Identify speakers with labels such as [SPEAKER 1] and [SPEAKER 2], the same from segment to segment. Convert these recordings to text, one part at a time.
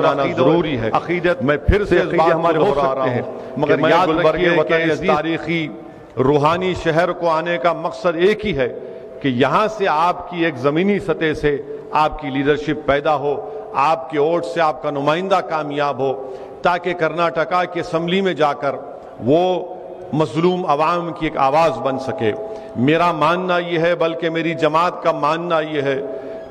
[SPEAKER 1] बनाना जरूरी है। अकीदत मैं फिर से हमारे हो सकते हैं, मगर याद रखिए कि इस तारीखी रूहानी शहर को आने का मकसद एक ही है कि यहां से आपकी एक जमीनी सतह से आपकी लीडरशिप पैदा हो, आपके वोट से आपका नुमाइंदा कामयाब हो, ताकि कर्नाटका की असम्बली में जाकर वो मजलूम अवाम की एक आवाज बन सके। मेरा मानना यह है, बल्कि मेरी जमात का मानना यह है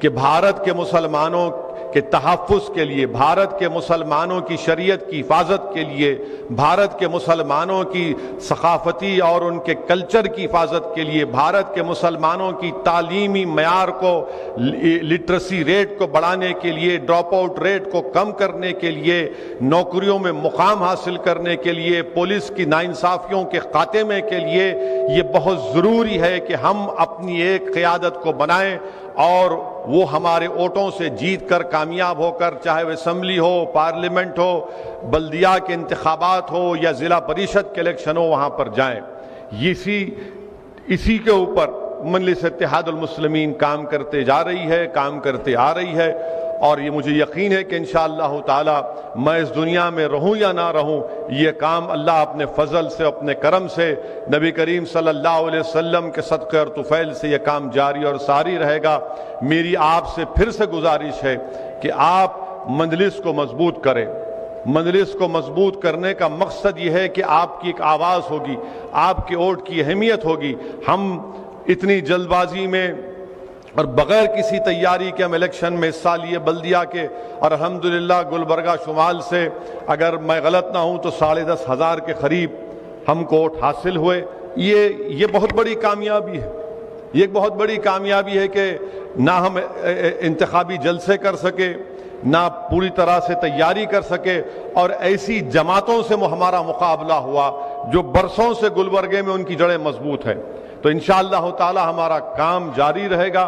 [SPEAKER 1] कि भारत के मुसलमानों के तहफ़्फ़ुज़ के लिए, भारत के मुसलमानों की शरीयत की हिफाजत के लिए, भारत के मुसलमानों की सकाफती और उनके कल्चर की हिफाजत के लिए, भारत के मुसलमानों की तालीमी मयार को, लिटरेसी रेट को बढ़ाने के लिए, ड्रॉप आउट रेट को कम करने के लिए, नौकरियों में मुकाम हासिल करने के लिए, पुलिस की नाइंसाफियों के खात्मे के लिए ये बहुत ज़रूरी है कि हम अपनी एक क़यादत को बनाएं और वो हमारे वोटों से जीत कर कामयाब होकर, चाहे वह असम्बली हो, पार्लियामेंट हो, बल्दिया के इंतखाबात हो या ज़िला परिषद के इलेक्शन हो, वहाँ पर जाएं। इसी के ऊपर मजलिस इत्तेहादुल मुस्लिमीन काम करते जा रही है, काम करते आ रही है, और ये मुझे यकीन है कि इंशाअल्लाह ताला मैं इस दुनिया में रहूं या ना रहूं, ये काम अल्लाह अपने फजल से, अपने करम से, नबी करीम सल्लल्लाहु अलैहि वसल्लम के सदक़े और तुफ़ैल से ये काम जारी और सारी रहेगा। मेरी आपसे फिर से गुजारिश है कि आप मजलिस को मजबूत करें। मजलिस को मजबूत करने का मकसद ये है कि आपकी एक आवाज़ होगी, आपके वोट की अहमियत होगी। हम इतनी जल्दबाजी में और बगैर किसी तैयारी के हम इलेक्शन में हिस्सा लिए बल्दिया के, और अल्हम्दुलिल्लाह गुलबर्गा शुमाल से, अगर मैं गलत ना हूं तो 10,500 के करीब हमको वोट हासिल हुए। ये बहुत बड़ी कामयाबी है। ये एक बहुत बड़ी कामयाबी है कि ना हम इंतखाबी जलसे कर सके, ना पूरी तरह से तैयारी कर सके, और ऐसी जमातों से हमारा मुकाबला हुआ जो बरसों से गुलबर्गे में उनकी जड़ें मजबूत हैं। तो इंशाअल्लाह ताला हमारा काम जारी रहेगा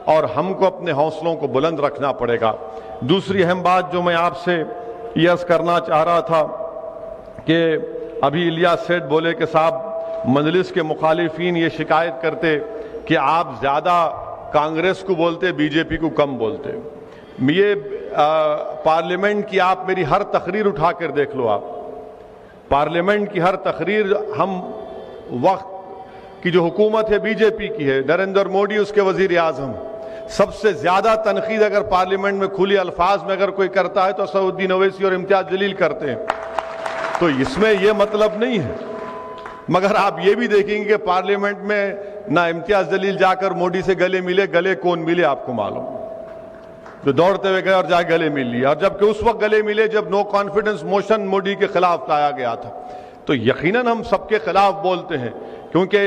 [SPEAKER 1] और हमको अपने हौसलों को बुलंद रखना पड़ेगा। दूसरी अहम बात जो मैं आपसे ये अर्ज़ करना चाह रहा था कि अभी इलियास सेठ बोले कि साहब मजलिस के मुखालिफिन ये शिकायत करते कि आप ज़्यादा कांग्रेस को बोलते, बीजेपी को कम बोलते। ये पार्लियामेंट की आप मेरी हर तकरीर उठा कर देख लो, आप पार्लियामेंट की हर तकरीर, हम वक्त की जो हुकूमत है बीजेपी की है, नरेंद्र मोदी उसके वजीर आजम, सबसे ज्यादा तनकीद अगर पार्लियामेंट में खुली अल्फाज में अगर कोई करता है तो असदुद्दीन ओवैसी और इम्तियाज जलील करते हैं। तो इसमें यह मतलब नहीं है, मगर आप ये भी देखेंगे कि पार्लियामेंट में ना इम्तियाज जलील जाकर मोदी से गले मिले, गले कौन मिले आपको मालूम, जो दौड़ते हुए गए और जाके गले मिल लिया, और जबकि उस वक्त गले मिले जब नो कॉन्फिडेंस मोशन मोदी के खिलाफ लाया गया था। तो यकीनन हम सबके खिलाफ बोलते हैं, क्योंकि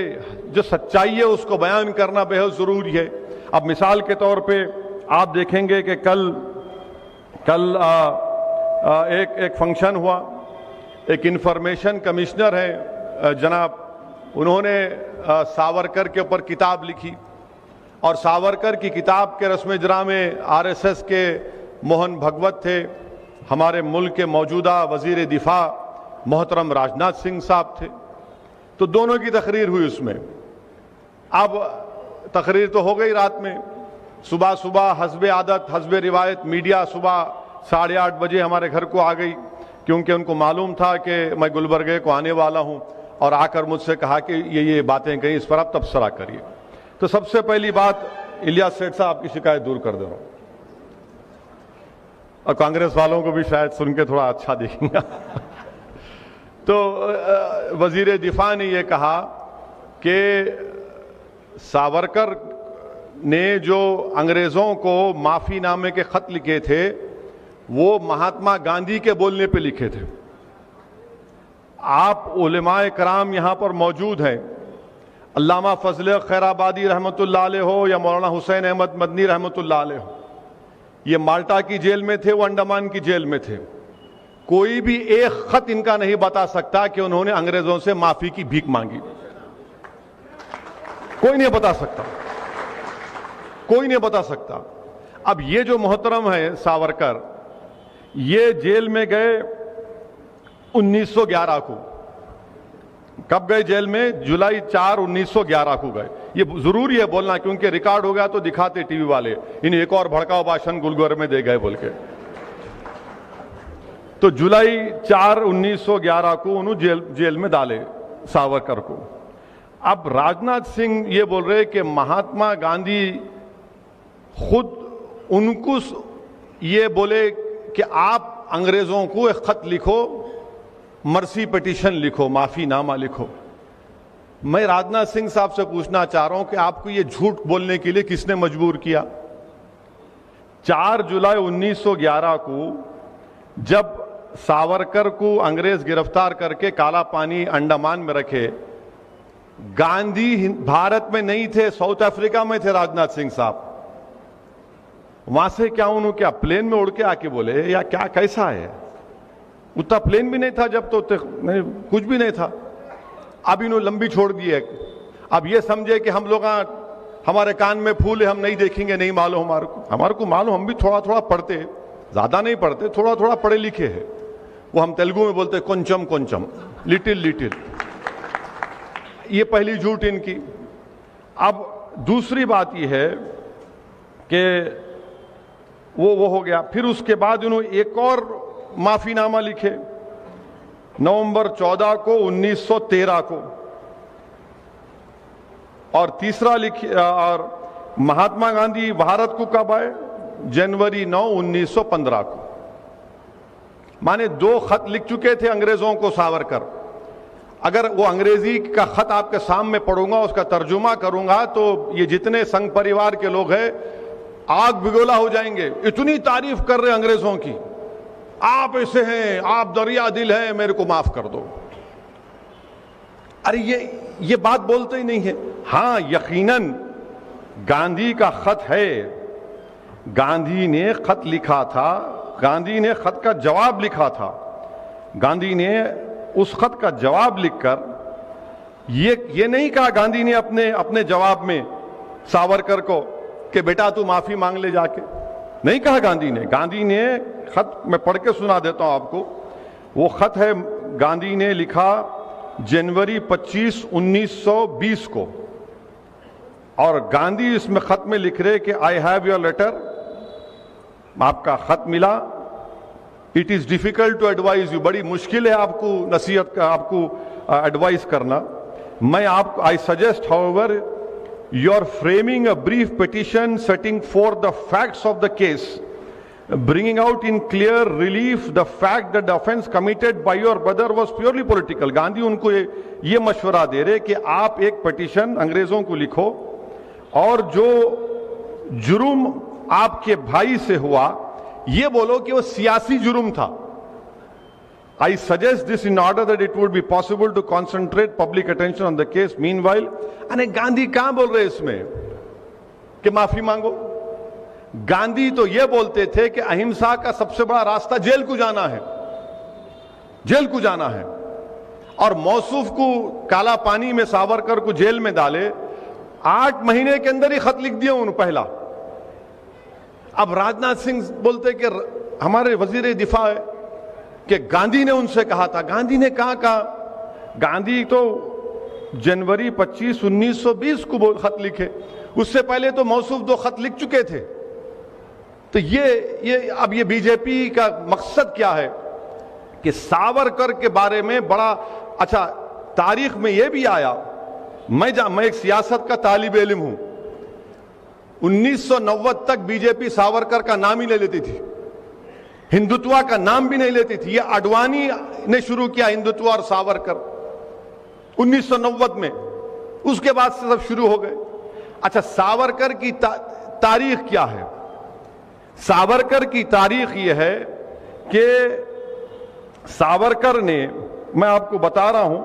[SPEAKER 1] जो सच्चाई है उसको बयान करना बेहद जरूरी है। अब मिसाल के तौर पे आप देखेंगे कि कल एक फंक्शन हुआ, एक इंफॉर्मेशन कमिश्नर है जनाब, उन्होंने सावरकर के ऊपर किताब लिखी, और सावरकर की किताब के रस्म इजरा में आरएसएस के मोहन भगवत थे, हमारे मुल्क के मौजूदा वजीर दिफा मोहतरम राजनाथ सिंह साहब थे। तो दोनों की तकरीर हुई उसमें। अब तकरीर तो हो गई रात में, सुबह सुबह हस्बे आदत हस्बे रिवायत मीडिया सुबह 8:30 बजे हमारे घर को आ गई, क्योंकि उनको मालूम था कि मैं गुलबर्गे को आने वाला हूं, और आकर मुझसे कहा कि ये बातें कहीं, इस पर आप तबसरा करिए। तो सबसे पहली बात, इलियास सेठ साहब की शिकायत दूर कर दे रहा हूं, और कांग्रेस वालों को भी शायद सुन के थोड़ा अच्छा दिखेगा। तो वजीर दिफा ने यह कहा कि सावरकर ने जो अंग्रेजों को माफीनामे के खत लिखे थे वो महात्मा गांधी के बोलने पे लिखे थे। आप उलमाए कराम यहां पर मौजूद हैं, अल्लामा फजल खैराबादी रहमतुल्लाह अलैह हो या मौलाना हुसैन अहमद मदनी रहमतुल्लाह अलैह हो, ये माल्टा की जेल में थे, वो अंडमान की जेल में थे। कोई भी एक खत इनका नहीं बता सकता कि उन्होंने अंग्रेजों से माफी की भीख मांगी, कोई नहीं बता सकता, कोई नहीं बता सकता। अब ये जो मोहतरम है सावरकर, ये जेल में गए 1911 को। कब गए जेल में? जुलाई 4, 1911 को गए। ये जरूरी है बोलना, क्योंकि रिकॉर्ड हो गया तो दिखाते टीवी वाले, इन्हें एक और भड़काऊ भाषण गुलबर्गे में दे गए बोल के। तो जुलाई 4 1911 को उन्होंने जेल में डाले सावरकर को। अब राजनाथ सिंह ये बोल रहे कि महात्मा गांधी खुद उनको ये बोले कि आप अंग्रेजों को एक खत लिखो, मर्सी पिटीशन लिखो, माफीनामा लिखो। मैं राजनाथ सिंह साहब से पूछना चाह रहा हूं कि आपको ये झूठ बोलने के लिए किसने मजबूर किया? 4 जुलाई 1911 को जब सावरकर को अंग्रेज गिरफ्तार करके काला पानी अंडमान में रखे, गांधी भारत में नहीं थे, साउथ अफ्रीका में थे राजनाथ सिंह साहब। वहां से क्या उन्होंने क्या प्लेन में उड़ के आके बोले या क्या, कैसा है? उतना प्लेन भी नहीं था जब, तो नहीं, कुछ भी नहीं था। अब इन्होंने लंबी छोड़ दी है। अब ये समझे कि हम लोग हमारे कान में फूल है, हम नहीं देखेंगे, नहीं मालूम हमारे को मालूम, हम भी थोड़ा थोड़ा पढ़ते, ज्यादा नहीं पढ़ते, थोड़ा थोड़ा पढ़े लिखे हैं। वो हम तेलुगु में बोलते కొంచెం కొంచెం, लिटिल लिटिल। ये पहली झूठ इनकी। अब दूसरी बात यह है कि वो हो गया। फिर उसके बाद उन्होंने एक और माफीनामा लिखे नवंबर 14 को 1913 को, और तीसरा लिखे, और महात्मा गांधी भारत को कब आए? जनवरी 9 1915 को। माने 2 खत लिख चुके थे अंग्रेजों को सावरकर। अगर वो अंग्रेजी का खत आपके सामने पढ़ूंगा, उसका तर्जुमा करूंगा, तो ये जितने संघ परिवार के लोग हैं आग बिगोला हो जाएंगे। इतनी तारीफ कर रहे अंग्रेजों की, आप ऐसे हैं, आप दरिया दिल हैं, मेरे को माफ कर दो। अरे ये बात बोलते ही नहीं है। हां, यकीनन गांधी का खत है, गांधी ने खत लिखा था, गांधी ने खत का जवाब लिखा था। गांधी ने उस खत का जवाब लिखकर ये नहीं कहा गांधी ने अपने जवाब में सावरकर को कि बेटा तू माफी मांग ले जाके, नहीं कहा गांधी ने। गांधी ने खत, मैं पढ़ के सुना देता हूं आपको। वो खत है, गांधी ने लिखा जनवरी 25 1920 को, और गांधी इसमें खत में लिख रहे कि आई हैव योर लेटर, आपका खत मिला। It is difficult to advise you, बड़ी मुश्किल है आपको नसीहत का, आपको एडवाइस करना। मैं आपको, I suggest however you are framing a brief petition setting forth the facts of the case, bringing out in clear relief the fact that the offense committed by your brother was purely political। Gandhi उनको ये मशवरा दे रहे कि आप एक petition अंग्रेजों को लिखो, और जो जुर्म आपके भाई से हुआ ये बोलो कि वो सियासी जुर्म था। I suggest this in order that it would be possible to concentrate public attention on the case meanwhile। अरे गांधी कहां बोल रहे इसमें कि माफी मांगो? गांधी तो यह बोलते थे कि अहिंसा का सबसे बड़ा रास्ता जेल को जाना है, जेल को जाना है। और मौसूफ को काला पानी में सावरकर को जेल में डाले, 8 महीने के अंदर ही खत लिख दिया उन्होंने पहला। अब राजनाथ सिंह बोलते कि हमारे वजीर दिफा है कि गांधी ने उनसे कहा था। गांधी ने कहा? गांधी तो जनवरी 25 1920 को खत लिखे, उससे पहले तो मौसूफ 2 खत लिख चुके थे। तो अब ये बीजेपी का मकसद क्या है कि सावरकर के बारे में बड़ा अच्छा, तारीख में यह भी आया, मैं एक सियासत का तालिब इल्म हूं, 1990 तक बीजेपी सावरकर का नाम ही नहीं लेती थी, हिंदुत्व का नाम भी नहीं लेती थी। ये आडवाणी ने शुरू किया हिंदुत्व और सावरकर 1990 में, उसके बाद से सब शुरू हो गए। अच्छा, सावरकर की तारीख क्या है? सावरकर की तारीख यह है कि सावरकर ने, मैं आपको बता रहा हूं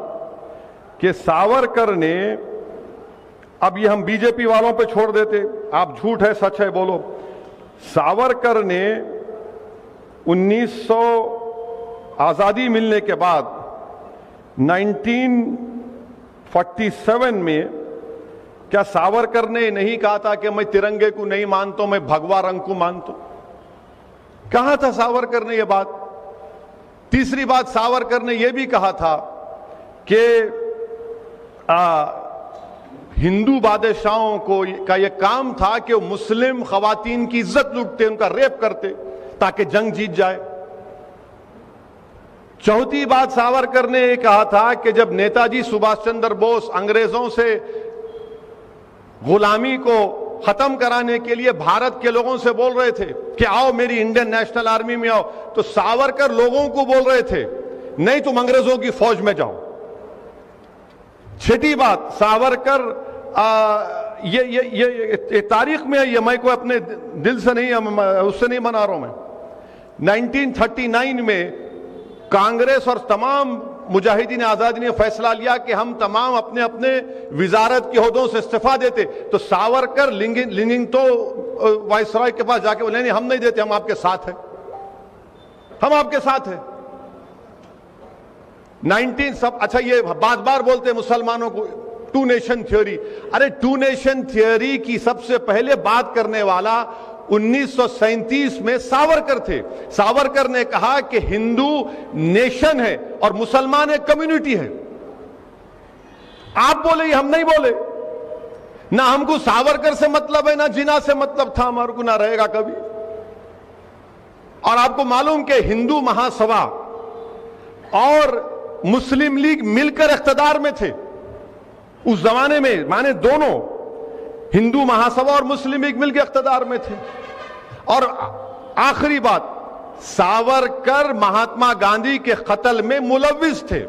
[SPEAKER 1] कि सावरकर ने, अब ये हम बीजेपी वालों पे छोड़ देते, आप झूठ है सच है बोलो। सावरकर ने 1900 आजादी मिलने के बाद 1947 में, क्या सावरकर ने नहीं कहा था कि मैं तिरंगे को नहीं मानता, मैं भगवा रंग को मानता? कहा था सावरकर ने यह बात। तीसरी बात, सावरकर ने यह भी कहा था कि हिंदू बादशाहों को का यह काम था कि वो मुस्लिम खवातीन की इज्जत लूटते, उनका रेप करते ताकि जंग जीत जाए। चौथी बात सावरकर ने यह कहा था कि जब नेताजी सुभाष चंद्र बोस अंग्रेजों से गुलामी को खत्म कराने के लिए भारत के लोगों से बोल रहे थे कि आओ मेरी इंडियन नेशनल आर्मी में आओ, तो सावरकर लोगों को बोल रहे थे नहीं तुम अंग्रेजों की फौज में जाओ। छठी बात, सावरकर ये तारीख में है, ये मैं कोई अपने दिल से नहीं, उससे नहीं मना रहा हूं मैं। 1939 में कांग्रेस और तमाम मुजाहिदीन आजादी ने फैसला लिया कि हम तमाम अपने अपने विजारत के ओहदों से इस्तीफा देते, तो सावरकर लिंगिंगतो वायसराय के पास जाके बोले नहीं हम नहीं देते, हम आपके साथ हैं, हम आपके साथ हैं। 19 सब अच्छा, ये बार बार बोलते हैं मुसलमानों को टू नेशन थ्योरी। अरे टू नेशन थ्योरी की सबसे पहले बात करने वाला 1937 में सावरकर थे। सावरकर ने कहा कि हिंदू नेशन है और मुसलमान एक कम्युनिटी है। आप बोले, हम नहीं बोले। ना हमको सावरकर से मतलब है, ना जिना से मतलब था, हमारे को ना रहेगा कभी। और आपको मालूम कि हिंदू महासभा और मुस्लिम लीग मिलकर इख्तिदार में थे उस जमाने में, माने दोनों हिंदू महासभा और मुस्लिम लीग मिलकर इख्तिदार में थे। और आखिरी बात, सावरकर महात्मा गांधी के कत्ल में मुलव्विस थे।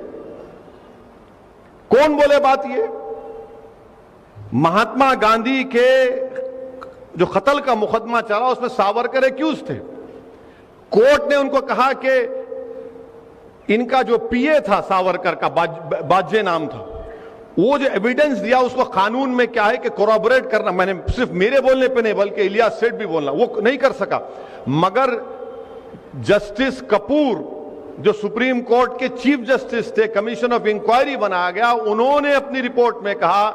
[SPEAKER 1] कौन बोले बात ये? महात्मा गांधी के जो कत्ल का मुकदमा चला उसमें सावरकर एक्यूज थे। कोर्ट ने उनको कहा कि इनका जो पीए था सावरकर का, बाजे नाम था, वो जो एविडेंस दिया उसको कानून में क्या है कि कोरॉबोरेट करना, मैंने सिर्फ मेरे बोलने पे नहीं बल्कि इलियास सेठ भी बोलना, वो नहीं कर सका। मगर जस्टिस कपूर जो सुप्रीम कोर्ट के चीफ जस्टिस थे, कमीशन ऑफ इंक्वायरी बनाया गया, उन्होंने अपनी रिपोर्ट में कहा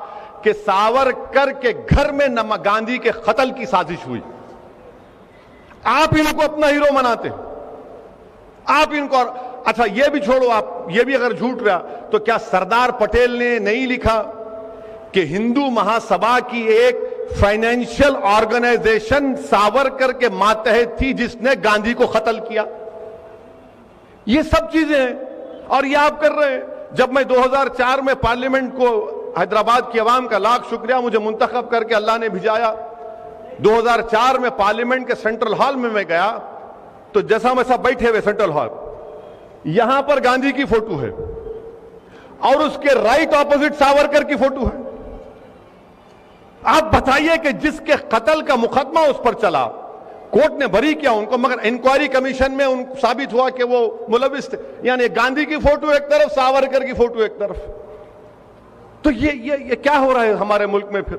[SPEAKER 1] कि सावरकर के घर में गांधी के कत्ल की साजिश हुई। आप इनको अपना हीरो मनाते, आप इनको। अच्छा ये भी छोड़ो, आप ये भी अगर झूठ रहा तो क्या सरदार पटेल ने नहीं लिखा कि हिंदू महासभा की एक फाइनेंशियल ऑर्गेनाइजेशन सावरकर के मातहत थी जिसने गांधी को कत्ल किया? ये सब चीजें हैं और ये आप कर रहे हैं। जब मैं 2004 में पार्लियामेंट को, हैदराबाद की आवाम का लाख शुक्रिया, मुझे मुंतखब करके अल्लाह ने भिजाया। 2004 में पार्लियामेंट के सेंट्रल हॉल में मैं गया तो जैसा वैसा बैठे हुए सेंट्रल हॉल, यहां पर गांधी की फोटो है और उसके राइट ऑपोजिट सावरकर की फोटो है। आप बताइए कि जिसके कत्ल का मुकदमा उस पर चला, कोर्ट ने बरी किया उनको, मगर इंक्वायरी कमीशन में उनको साबित हुआ कि वो मुलविस थे। यानी गांधी की फोटो एक तरफ, सावरकर की फोटो एक तरफ। तो ये क्या हो रहा है हमारे मुल्क में? फिर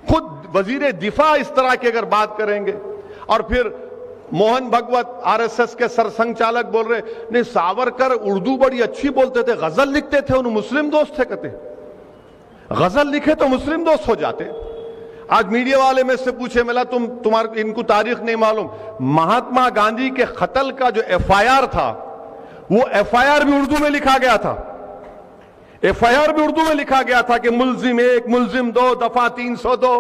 [SPEAKER 1] खुद वजीर दिफा इस तरह की अगर बात करेंगे, और फिर मोहन भगवत आरएसएस के सरसंघचालक बोल रहे नहीं सावरकर उर्दू बड़ी अच्छी बोलते थे, गजल लिखते थे, उन्हें मुस्लिम दोस्त थे। कहते गजल लिखे तो मुस्लिम दोस्त हो जाते। आज मीडिया वाले में से पूछे, मिला तुम्हारे इनको तारीख नहीं मालूम, महात्मा गांधी के कत्ल का जो एफआईआर था वो एफआईआर भी उर्दू में लिखा गया था। एफआईआर भी उर्दू में लिखा गया था कि मुल्जिम 1, मुल्जिम 2, दफा 302।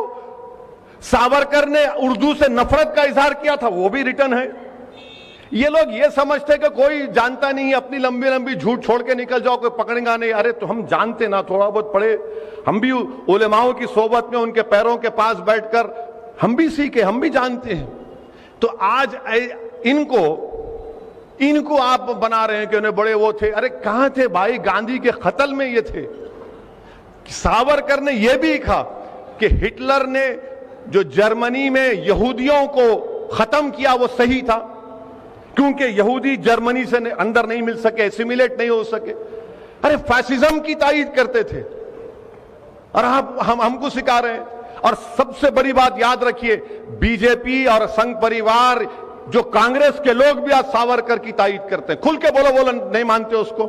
[SPEAKER 1] सावरकर ने उर्दू से नफरत का इजहार किया था, वो भी रिटर्न है। ये लोग ये समझते कि कोई जानता नहीं, अपनी लंबी लंबी झूठ छोड़ के निकल जाओ, कोई पकड़ेगा नहीं। अरे तो हम जानते ना, थोड़ा बहुत पढ़े, हम भी उलेमाओं की सोबत में उनके पैरों के पास बैठकर हम भी सीखे, हम भी जानते हैं। तो आज इनको आप बना रहे हैं कि उन्हें बड़े वो थे। अरे कहां थे भाई? गांधी के कत्ल में ये थे। सावरकर ने यह भी कहा कि हिटलर ने जो जर्मनी में यहूदियों को खत्म किया वो सही था, क्योंकि यहूदी जर्मनी से अंदर नहीं मिल सके, एसिमिलेट नहीं हो सके। अरे फैसिज्म की तायीद करते थे और हमको सिखा रहे हैं। और सबसे बड़ी बात याद रखिए, बीजेपी और संघ परिवार, जो कांग्रेस के लोग भी आज सावरकर की तायीद करते हैं। खुल के बोलो नहीं मानते उसको।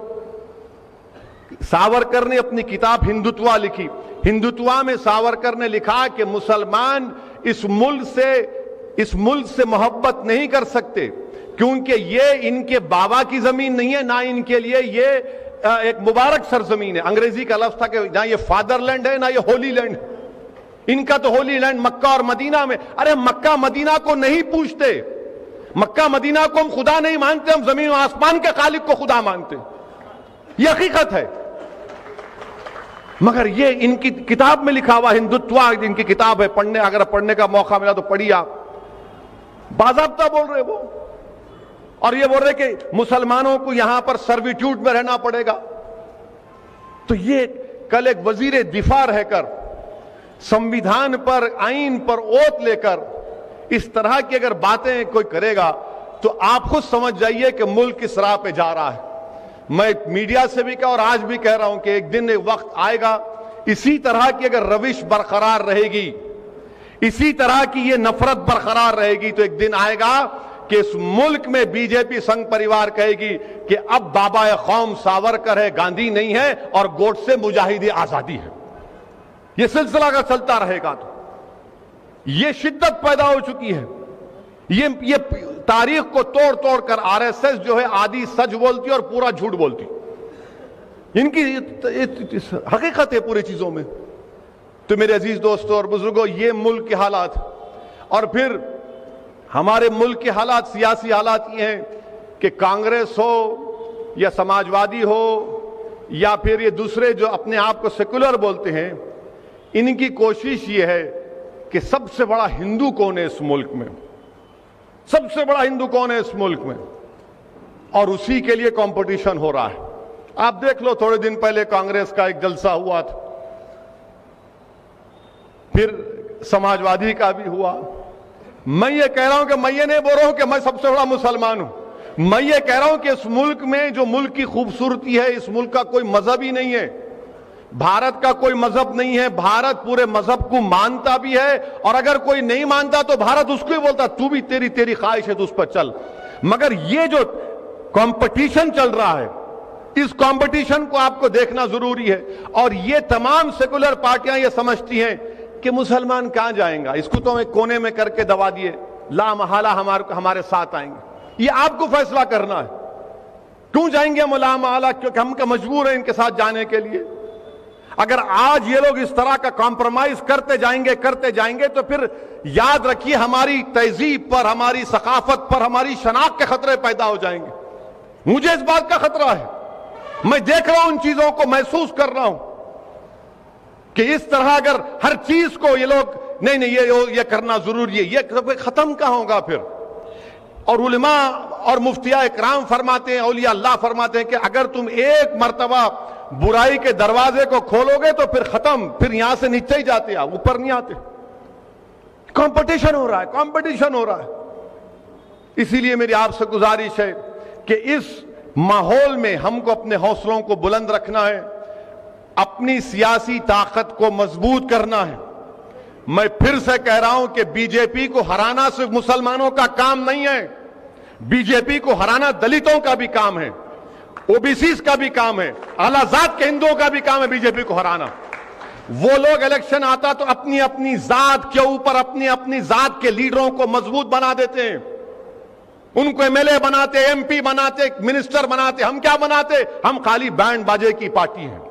[SPEAKER 1] सावरकर ने अपनी किताब हिंदुत्वा लिखी। हिंदुत्वा में सावरकर ने लिखा कि मुसलमान इस मुल्क से मोहब्बत नहीं कर सकते, क्योंकि ये इनके बाबा की जमीन नहीं है, ना इनके लिए ये एक मुबारक सरजमीन है। अंग्रेजी का लफ्ज था कि ना ये फादरलैंड है, ना ये होली लैंड। इनका तो होली लैंड मक्का और मदीना में। अरे मक्का मदीना को नहीं पूछते, मक्का मदीना को हम खुदा नहीं मानते, हम जमीन और आसमान के खालिक को खुदा मानते। ये हकीकत है। मगर ये इनकी किताब में लिखा हुआ हिंदुत्व, इनकी किताब है, पढ़ने अगर पढ़ने का मौका मिला तो पढ़िए आप। बाज़ाब्ता बोल रहे वो, और ये बोल रहे कि मुसलमानों को यहां पर सर्विट्यूड में रहना पड़ेगा। तो ये कल एक वजीर दिफा रहकर, संविधान पर, आईन पर ओत लेकर इस तरह की अगर बातें कोई करेगा तो आप खुद समझ जाइए कि मुल्क किस राह पे जा रहा है। मैं मीडिया से भी कहा और आज भी कह रहा हूं कि एक दिन एक वक्त आएगा, इसी तरह की अगर रविश बरकरार रहेगी, इसी तरह की ये नफरत बरकरार रहेगी, तो एक दिन आएगा कि इस मुल्क में बीजेपी संघ परिवार कहेगी कि अब बाबा कौम सावरकर है, गांधी नहीं है, और गोडसे मुजाहिद आजादी है। यह सिलसिला अगर चलता रहेगा तो यह शिद्दत पैदा हो चुकी है। ये तारीख को तोड़ तोड़ कर आरएसएस जो है आधी सच बोलती और पूरा झूठ बोलती। इनकी हकीकत है पूरी चीजों में। तो मेरे अजीज दोस्तों और बुजुर्गों, ये मुल्क के हालात, और फिर हमारे मुल्क के हालात, सियासी हालात ये हैं कि कांग्रेस हो या समाजवादी हो या फिर ये दूसरे जो अपने आप को सेकुलर बोलते हैं, इनकी कोशिश ये है कि सबसे बड़ा हिंदू कौन है इस मुल्क में, सबसे बड़ा हिंदू कौन है इस मुल्क में, और उसी के लिए कंपटीशन हो रहा है। आप देख लो, थोड़े दिन पहले कांग्रेस का एक जलसा हुआ था, फिर समाजवादी का भी हुआ। मैं ये कह रहा हूं कि मैं ये नहीं बोल रहा हूं कि मैं सबसे बड़ा मुसलमान हूं। मैं ये कह रहा हूं कि इस मुल्क में जो मुल्क की खूबसूरती है, इस मुल्क का कोई मजहब ही नहीं है, भारत का कोई मजहब नहीं है। भारत पूरे मजहब को मानता भी है, और अगर कोई नहीं मानता तो भारत उसको ही बोलता तू भी, तेरी ख्वाहिश है तो उस पर चल। मगर ये जो कंपटीशन चल रहा है, इस कंपटीशन को आपको देखना जरूरी है। और ये तमाम सेकुलर पार्टियां ये समझती हैं कि मुसलमान कहां जाएंगा, इसको तो हमें कोने में करके दबा दिए, ला महाला हमारे साथ आएंगे। ये आपको फैसला करना है, क्यों जाएंगे हम ला महाला, क्योंकि हम मजबूर हैं इनके साथ जाने के लिए। अगर आज ये लोग इस तरह का कॉम्प्रोमाइज करते जाएंगे तो फिर याद रखिए हमारी तहजीब पर, हमारी सकाफत पर, हमारी शनाख्त के खतरे पैदा हो जाएंगे। मुझे इस बात का खतरा है। मैं देख रहा हूं, उन चीजों को महसूस कर रहा हूं कि इस तरह अगर हर चीज को ये लोग नहीं ये करना जरूरी है, ये खत्म कहां होगा फिर। और उलमा और मुफ्तिया इकराम फरमाते हैं, औलिया अल्लाह फरमाते हैं कि अगर तुम एक मर्तबा बुराई के दरवाजे को खोलोगे तो फिर खत्म, फिर यहां से नीचे ही जाते, आप ऊपर नहीं आते। कंपटीशन हो रहा है, कंपटीशन हो रहा है। इसीलिए मेरी आपसे गुजारिश है कि इस माहौल में हमको अपने हौसलों को बुलंद रखना है, अपनी सियासी ताकत को मजबूत करना है। मैं फिर से कह रहा हूं कि बीजेपी को हराना सिर्फ मुसलमानों का काम नहीं है, बीजेपी को हराना दलितों का भी काम है, ओबीसी का भी काम है, आलाजात के हिंदुओं का भी काम है बीजेपी को हराना। वो लोग इलेक्शन आता तो अपनी अपनी जात के ऊपर अपनी अपनी जात के लीडरों को मजबूत बना देते हैं, उनको एमएलए बनाते, एमपी बनाते, मिनिस्टर बनाते। हम क्या बनाते? हम खाली बैंड बाजे की पार्टी है।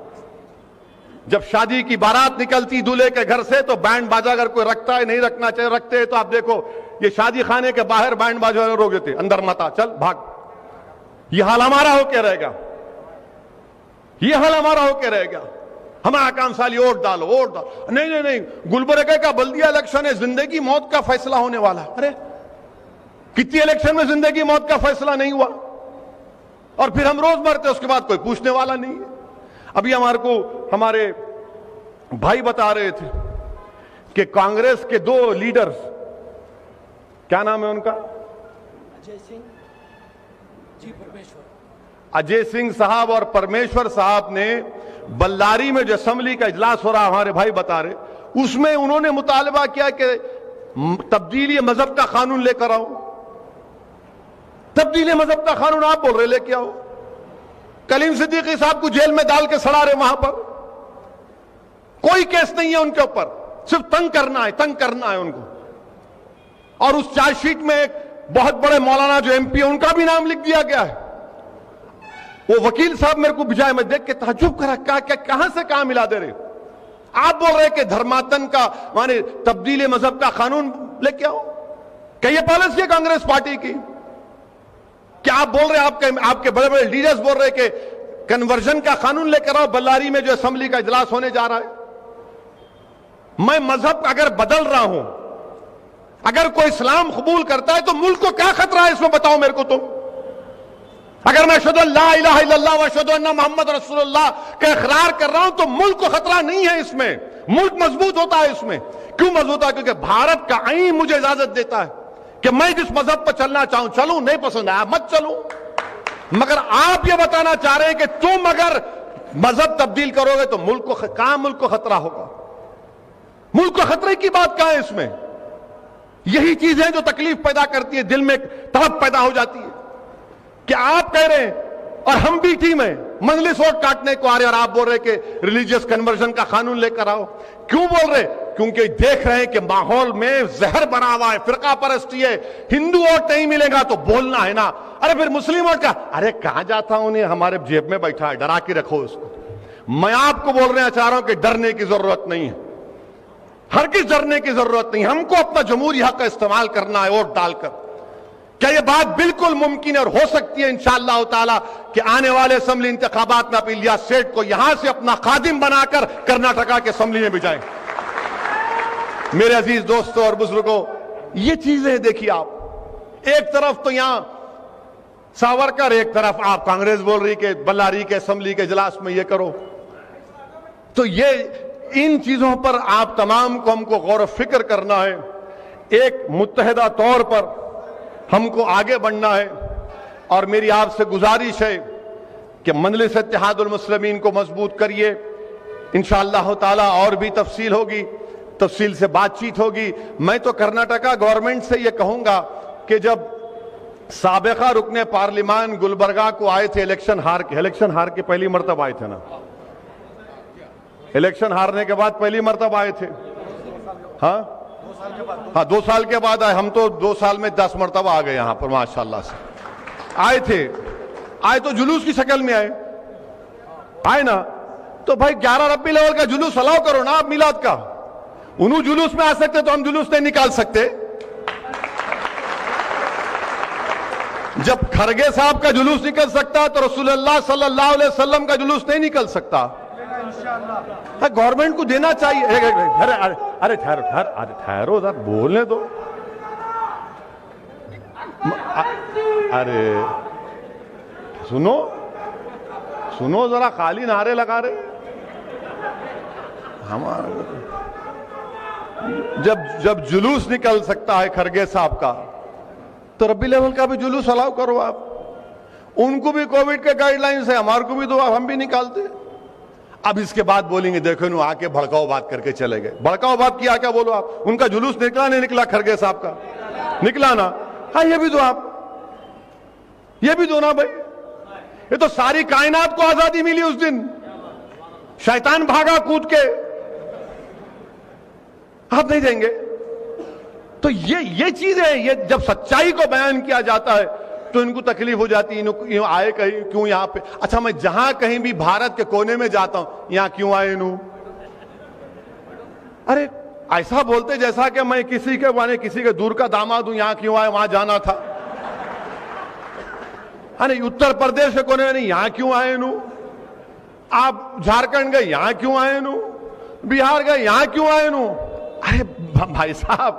[SPEAKER 1] जब शादी की बारात निकलती दूल्हे के घर से तो बैंड बाजा अगर कोई रखता है, नहीं रखना चाहिए, रखते हैं तो आप देखो ये शादी खाने के बाहर बैंड बाजा रोक देते, अंदर मत आ, चल भाग। ये हाल हमारा होके रहेगा, ये हाल हमारा होके रहेगा। हमारा काम साली वोट डालो, वोट डालो। नहीं, गुलबर्गा का बल्दिया इलेक्शन है, जिंदगी मौत का फैसला होने वाला। अरे कितनी इलेक्शन में जिंदगी मौत का फैसला नहीं हुआ, और फिर हम रोज मरते, उसके बाद कोई पूछने वाला नहीं है। अभी हमारे भाई बता रहे थे कि कांग्रेस के दो लीडर्स, क्या नाम है उनका, अजय सिंह साहब और परमेश्वर साहब ने बल्लारी में जो असेंबली का इजलास हो रहा, हमारे भाई बता रहे, उसमें उन्होंने मुतालबा किया कि तब्दीली मजहब का कानून लेकर आओ। तब्दीली मजहब का कानून आप बोल रहे लेके आओ। कलीम सिद्दीकी साहब को जेल में डाल के सड़ा रहे, वहां पर कोई केस नहीं है उनके ऊपर, सिर्फ तंग करना है उनको। और उस चार्जशीट में एक बहुत बड़े मौलाना जो एमपी है उनका भी नाम लिख दिया गया है। वो वकील साहब मेरे को भिजाए, मैं देख के ताज्जुब करा, कहां से कहां मिला दे रहे। आप बोल रहे कि धर्मातन का माने तब्दीली मजहब का कानून लेके आओ, क्या ये पॉलिसी है कांग्रेस पार्टी की? क्या आप बोल रहे हैं, आपके बड़े बड़े लीडर्स बोल रहे हैं कि कन्वर्जन का कानून लेकर आओ, बल्लारी में जो असेंबली का इजलास होने जा रहा है। मैं मजहब अगर बदल रहा हूं, अगर कोई इस्लाम कबूल करता है तो मुल्क को क्या खतरा है इसमें, बताओ मेरे को तुम। अगर मैं अशहदु अल्ला इलाहा इल्लल्लाह व अशहदु अन्ना मुहम्मद रसूलुल्लाह का इकरार कर रहा हूं तो मुल्क को खतरा नहीं है इसमें, मुल्क मजबूत होता है इसमें। क्यों मजबूत होता है? क्योंकि भारत का आईन मुझे इजाजत देता है कि मैं जिस मजहब पर चलना चाहूं चलूं, नहीं पसंद आया मत चलूं। मगर आप यह बताना चाह रहे हैं कि तुम अगर मजहब तब्दील करोगे तो मुल्क को खतरा होगा। मुल्क को खतरे की बात कहां है इसमें? यही चीजें जो तकलीफ पैदा करती है, दिल में तड़प पैदा हो जाती है कि आप कह रहे हैं और हम भी टीम है, मजलिस वोट काटने को आ रहे और आप बोल रहे कि रिलीजियस कन्वर्जन का कानून लेकर आओ। क्यों बोल रहे? क्योंकि देख रहे हैं कि माहौल में जहर बना हुआ है, फिरका परस्ती है, हिंदू वोट नहीं मिलेगा तो बोलना है ना। अरे फिर मुस्लिम वोट का, अरे कहां जाता हूं, उन्हें हमारे जेब में बैठा है, डरा के रखो उसको। मैं आपको बोल रहे हैं चाह रहा हूं कि डरने की जरूरत नहीं है, हर किस डरने की जरूरत नहीं। हमको अपना जमहूरी हक का इस्तेमाल करना है वोट डालकर। क्या यह बात बिल्कुल मुमकिन है और हो सकती है इंशाअल्लाह ताला कि आने वाले असेंबली इंतखाबात में आप इलियास सेठ को यहां से अपना खादिम बनाकर कर्नाटका के असेंबली में भिजाएं। मेरे अजीज दोस्तों और बुजुर्गों, ये चीजें देखिए आप, एक तरफ तो यहां सावरकर, एक तरफ आप कांग्रेस बोल रही कि बल्लारी के असेंबली के इजलास में ये करो। तो ये इन चीजों पर आप तमाम को हमको गौर फिक्र करना है। एक मुत्तहिदा तौर पर हमको आगे बढ़ना है और मेरी आपसे गुजारिश है कि मजलिस इत्तेहादुल मुस्लिमीन को मजबूत करिए। इंशाअल्लाह ताला और भी तफसील होगी, तफसील से बातचीत होगी। मैं तो कर्नाटका गवर्नमेंट से यह कहूंगा कि जब साबिका रुकने पार्लिमान गुलबर्गा को आए थे इलेक्शन हार के पहली मरतब आए थे ना, इलेक्शन हारने के बाद पहली मरतब आए थे। हाँ 2 साल के बाद आए। हम तो 2 साल में 10 मरतबा आ गए यहां पर माशाल्लाह से। आए तो जुलूस की शक्ल में आए ना, तो भाई 11 रब्बी लेवल का जुलूस अलाउ करो ना आप मिलाद का। उन्होंने जुलूस में आ सकते तो हम जुलूस नहीं निकाल सकते। जब खरगे साहब का जुलूस निकल सकता तो रसूलुल्लाह सल्लल्लाहु अलैहि वसल्लम का जुलूस नहीं निकल सकता। गवर्नमेंट को देना चाहिए। अरे ठहरो जरा, बोलने दो। अरे सुनो जरा, खाली नारे लगा रहे। हमारा जब जुलूस निकल सकता है खरगे साहब का, तो रब्बी लेवल का भी जुलूस अलाउ करो आप। उनको भी कोविड के गाइडलाइंस है, हमारे को भी दो, हम भी निकालते। अब इसके बाद बोलेंगे देखो नु आके भड़काओ बात करके चले गए। भड़काओ बात किया क्या? बोलो आप। उनका जुलूस निकला नहीं निकला? खरगे साहब का निकला ना। हाँ ये भी दो आप, ये भी दो ना भाई। ये तो सारी कायनात को आजादी मिली उस दिन, शैतान भागा कूद के, आप नहीं देंगे? तो ये चीजें, ये जब सच्चाई को बयान किया जाता है तो इनको तकलीफ हो जाती है। आए कहीं क्यों यहां पे? अच्छा, मैं जहां कहीं भी भारत के कोने में जाता हूं, यहां क्यों आए इन्हों? अरे ऐसा बोलते जैसा कि मैं किसी के दूर का दामाद हूं, यहां क्यों आए? वहां जाना था। अरे उत्तर प्रदेश के कोने में नहीं, यहां क्यों आए इन्हों? आप झारखंड गए, यहां क्यों आए इन्हों? बिहार गए, यहां क्यों आए इन्हों? अरे भाई साहब,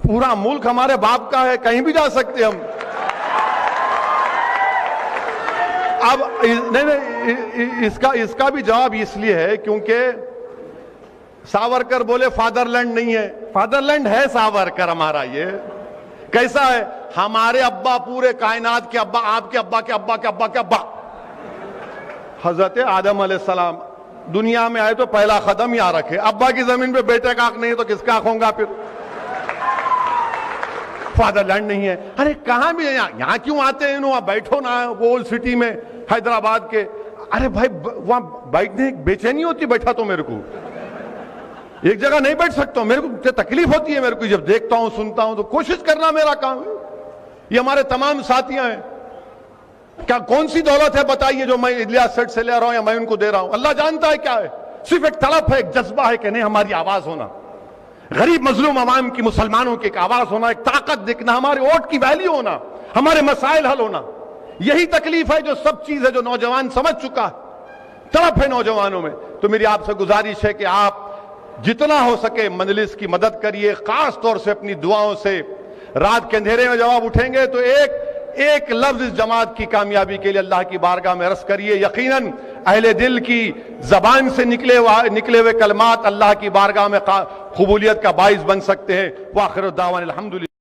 [SPEAKER 1] पूरा मुल्क हमारे बाप का है, कहीं भी जा सकते हम। अब नहीं, इसका भी जवाब इसलिए है क्योंकि सावरकर बोले फादरलैंड नहीं है। फादरलैंड है सावरकर हमारा। ये कैसा है? हमारे अब्बा, पूरे कायनात के अब्बा, आपके अब्बा के अब्बा के अब्बा के अब्बा हजरत आदम अलैहिस्सलाम दुनिया में आए तो पहला कदम यहां रखे। अब्बा की जमीन पे बेटे का हक नहीं तो किसका हक होगा फिर? फादरलैंड नहीं है। अरे कहां भी है, यहां क्यों आते हैं? वहां बैठो ना, ओल्ड सिटी में हैदराबाद के। अरे भाई वहां बैठने बेचैनी होती, बैठा तो मेरे को एक जगह नहीं बैठ सकता, मेरे को तकलीफ होती है। मेरे को जब देखता हूं सुनता हूं तो कोशिश करना मेरा काम है। ये हमारे तमाम साथियां हैं। क्या कौन सी दौलत है बताइए जो मैं इलियास सेठ से ले रहा हूं या मैं उनको दे रहा हूं? अल्लाह जानता है क्या है। सिर्फ एक तड़प है, एक जज्बा है कि नहीं हमारी आवाज होना, गरीब मजलूम अवाम की, मुसलमानों की एक आवाज होना, एक ताकत दिखना, हमारे वोट की वैल्यू होना, हमारे मसाइल हल होना। यही तकलीफ है, जो सब चीज है जो नौजवान समझ चुका है, तड़प है नौजवानों में। तो मेरी आपसे गुजारिश है कि आप जितना हो सके मजलिस की मदद करिए, खास तौर से अपनी दुआओं से। रात के अंधेरे में जब आप उठेंगे तो एक लफ्ज इस जमात की कामयाबी के लिए अल्लाह की बारगाह में अर्ज करिए। यकीनन अहले दिल की जबान से निकले हुए कलमात अल्लाह की बारगाह में कबूलियत का बाइस बन सकते हैं। वाखिर दावान अल्हम्दुलिल्लाह।